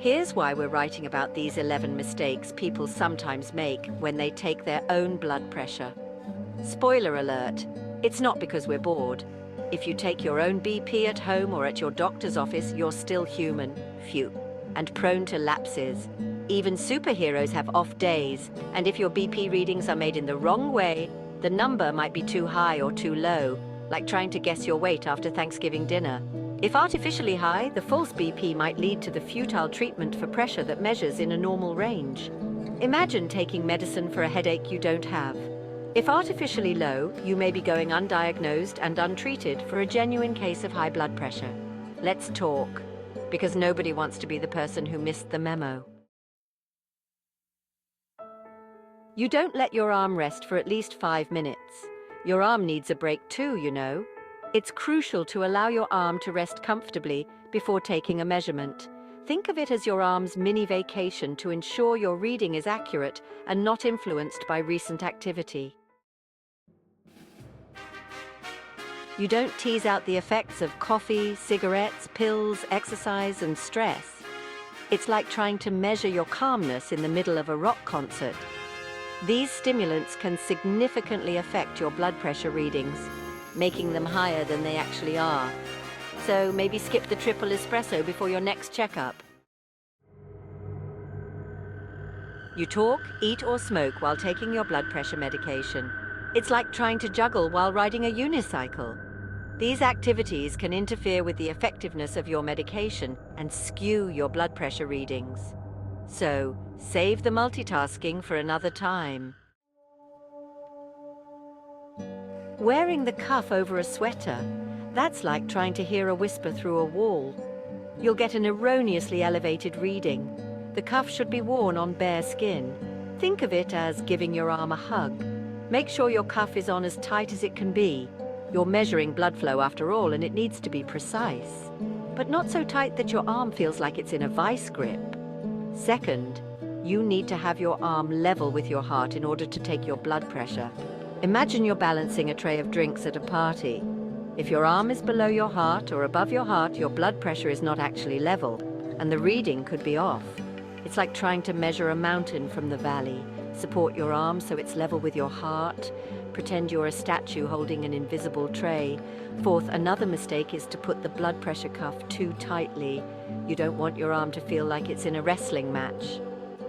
Here's why we're writing about these 11 mistakes people sometimes make when they take their own blood pressure. Spoiler alert, it's not because we're bored. If you take your own BP at home or at your doctor's office, you're still human, and prone to lapses. Even superheroes have off days, and if your BP readings are made in the wrong way, the number might be too high or too low, like trying to guess your weight after Thanksgiving dinner. If artificially high, the false BP might lead to the futile treatment for pressure that measures in a normal range. Imagine taking medicine for a headache you don't have. If artificially low, you may be going undiagnosed and untreated for a genuine case of high blood pressure. Let's talk, because nobody wants to be the person who missed the memo. You don't let your arm rest for at least 5 minutes. Your arm needs a break too, you know. It's crucial to allow your arm to rest comfortably before taking a measurement. Think of it as your arm's mini vacation to ensure your reading is accurate and not influenced by recent activity. You don't tease out the effects of coffee, cigarettes, pills, exercise, and stress. It's like trying to measure your calmness in the middle of a rock concert. These stimulants can significantly affect your blood pressure readings, making them higher than they actually are. So maybe skip the triple espresso before your next checkup. You talk, eat, or smoke while taking your blood pressure medication. It's like trying to juggle while riding a unicycle. These activities can interfere with the effectiveness of your medication and skew your blood pressure readings. So, save the multitasking for another time. Wearing the cuff over a sweater, that's like trying to hear a whisper through a wall. You'll get an erroneously elevated reading. The cuff should be worn on bare skin. Think of it as giving your arm a hug. Make sure your cuff is on as tight as it can be. You're measuring blood flow after all, and it needs to be precise, but not so tight that your arm feels like it's in a vice grip. Second, you need to have your arm level with your heart in order to take your blood pressure. Imagine you're balancing a tray of drinks at a party. If your arm is below your heart or above your heart, your blood pressure is not actually level, and the reading could be off. It's like trying to measure a mountain from the valley. Support your arm so it's level with your heart. Pretend you're a statue holding an invisible tray. Fourth, another mistake is to put the blood pressure cuff too tightly. You don't want your arm to feel like it's in a wrestling match.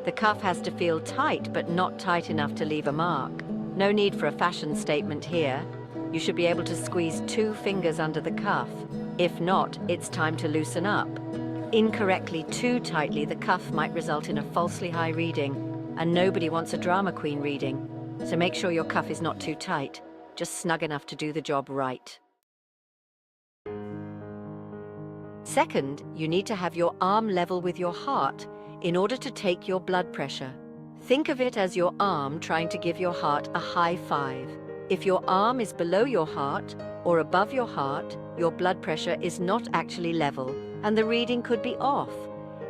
The cuff has to feel tight, but not tight enough to leave a mark. No need for a fashion statement here. You should be able to squeeze 2 fingers under the cuff. If not, it's time to loosen up. Incorrectly too tightly, the cuff might result in a falsely high reading, and nobody wants a drama queen reading. So make sure your cuff is not too tight, just snug enough to do the job right. Second, you need to have your arm level with your heart in order to take your blood pressure. Think of it as your arm trying to give your heart a high five. If your arm is below your heart or above your heart, your blood pressure is not actually level, and the reading could be off.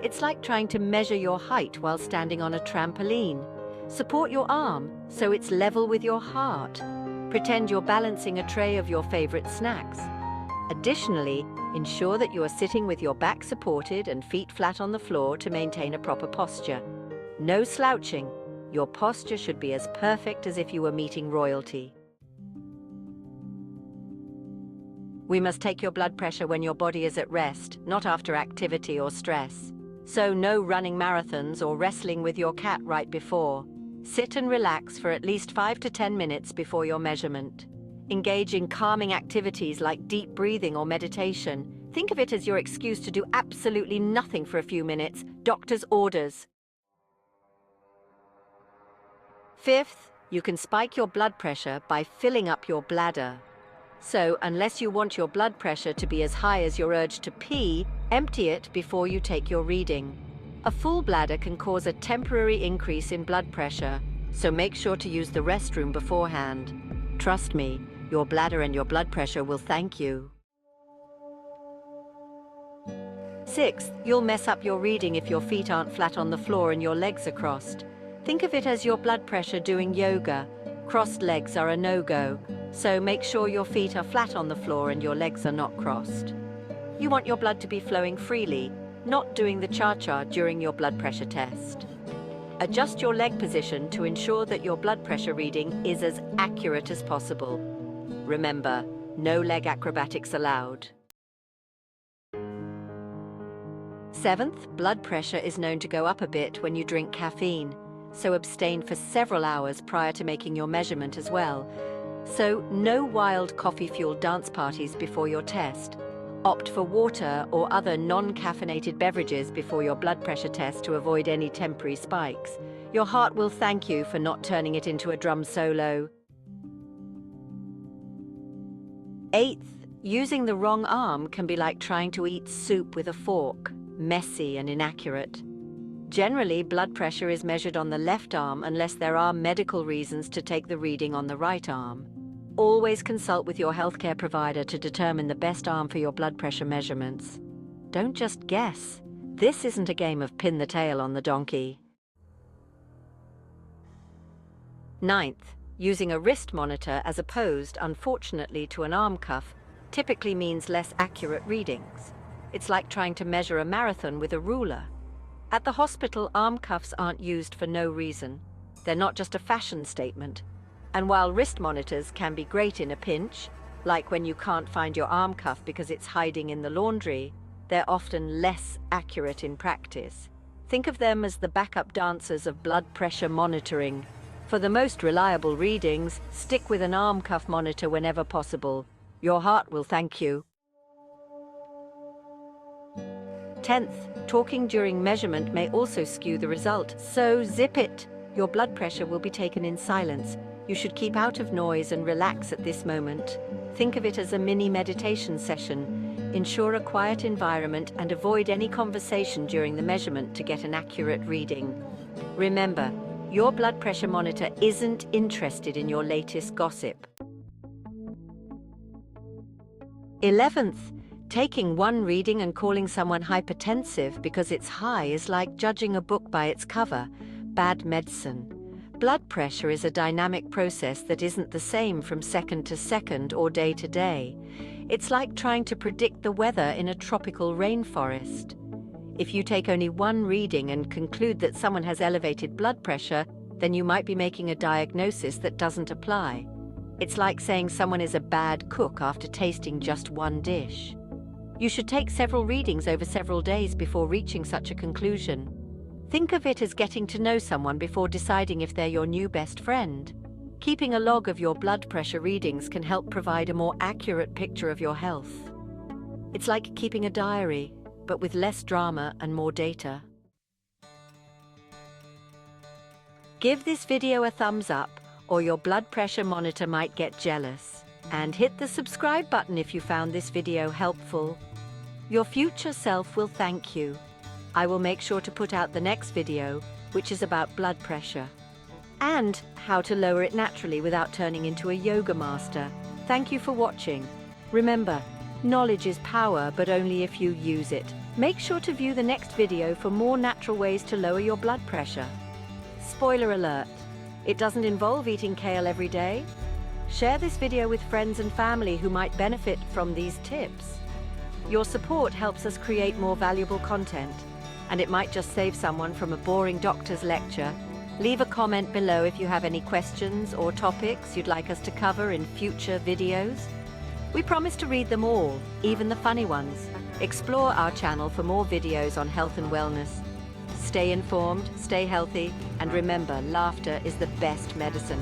It's like trying to measure your height while standing on a trampoline. Support your arm so it's level with your heart. Pretend you're balancing a tray of your favorite snacks. Additionally, ensure that you are sitting with your back supported and feet flat on the floor to maintain a proper posture. No slouching. Your posture should be as perfect as if you were meeting royalty. We must take your blood pressure when your body is at rest, not after activity or stress. So no running marathons or wrestling with your cat right before. Sit and relax for at least 5 to 10 minutes before your measurement. Engage in calming activities like deep breathing or meditation. Think of it as your excuse to do absolutely nothing for a few minutes. Doctor's orders. Fifth, you can spike your blood pressure by filling up your bladder. So, unless you want your blood pressure to be as high as your urge to pee, empty it before you take your reading. A full bladder can cause a temporary increase in blood pressure, so make sure to use the restroom beforehand. Trust me, your bladder and your blood pressure will thank you. Sixth, you'll mess up your reading if your feet aren't flat on the floor and your legs are crossed. Think of it as your blood pressure doing yoga. Crossed legs are a no-go, so make sure your feet are flat on the floor and your legs are not crossed. You want your blood to be flowing freely, not doing the cha-cha during your blood pressure test. Adjust your leg position to ensure that your blood pressure reading is as accurate as possible. Remember, no leg acrobatics allowed. 7th, blood pressure is known to go up a bit when you drink caffeine, so abstain for several hours prior to making your measurement as well. So no wild coffee-fueled dance parties before your test. Opt for water or other non-caffeinated beverages before your blood pressure test to avoid any temporary spikes. Your heart will thank you for not turning it into a drum solo. 8th, using the wrong arm can be like trying to eat soup with a fork, messy and inaccurate. Generally, blood pressure is measured on the left arm unless there are medical reasons to take the reading on the right arm. Always consult with your healthcare provider to determine the best arm for your blood pressure measurements. Don't just guess. This isn't a game of pin the tail on the donkey. 9th, using a wrist monitor as opposed, unfortunately, to an arm cuff typically means less accurate readings. It's like trying to measure a marathon with a ruler. At the hospital, arm cuffs aren't used for no reason. They're not just a fashion statement. And while wrist monitors can be great in a pinch, like when you can't find your arm cuff because it's hiding in the laundry, they're often less accurate in practice. Think of them as the backup dancers of blood pressure monitoring. For the most reliable readings, stick with an arm cuff monitor whenever possible. Your heart will thank you. 10th, talking during measurement may also skew the result, so zip it. Your blood pressure will be taken in silence. You should keep out of noise and relax at this moment. Think of it as a mini meditation session. Ensure a quiet environment and avoid any conversation during the measurement to get an accurate reading. Remember, your blood pressure monitor isn't interested in your latest gossip. 11th, taking one reading and calling someone hypertensive because it's high is like judging a book by its cover. Bad medicine. Blood pressure is a dynamic process that isn't the same from second to second or day to day. It's like trying to predict the weather in a tropical rainforest. If you take only one reading and conclude that someone has elevated blood pressure, then you might be making a diagnosis that doesn't apply. It's like saying someone is a bad cook after tasting just one dish. You should take several readings over several days before reaching such a conclusion. Think of it as getting to know someone before deciding if they're your new best friend. Keeping a log of your blood pressure readings can help provide a more accurate picture of your health. It's like keeping a diary, but with less drama and more data. Give this video a thumbs up, or your blood pressure monitor might get jealous. And hit the subscribe button if you found this video helpful. Your future self will thank you. I will make sure to put out the next video, which is about blood pressure and how to lower it naturally without turning into a yoga master. Thank you for watching. Remember, knowledge is power, but only if you use it. Make sure to view the next video for more natural ways to lower your blood pressure. Spoiler alert, it doesn't involve eating kale every day. Share this video with friends and family who might benefit from these tips. Your support helps us create more valuable content, and it might just save someone from a boring doctor's lecture. Leave a comment below if you have any questions or topics you'd like us to cover in future videos. We promise to read them all, even the funny ones. Explore our channel for more videos on health and wellness. Stay informed, stay healthy, and remember, laughter is the best medicine.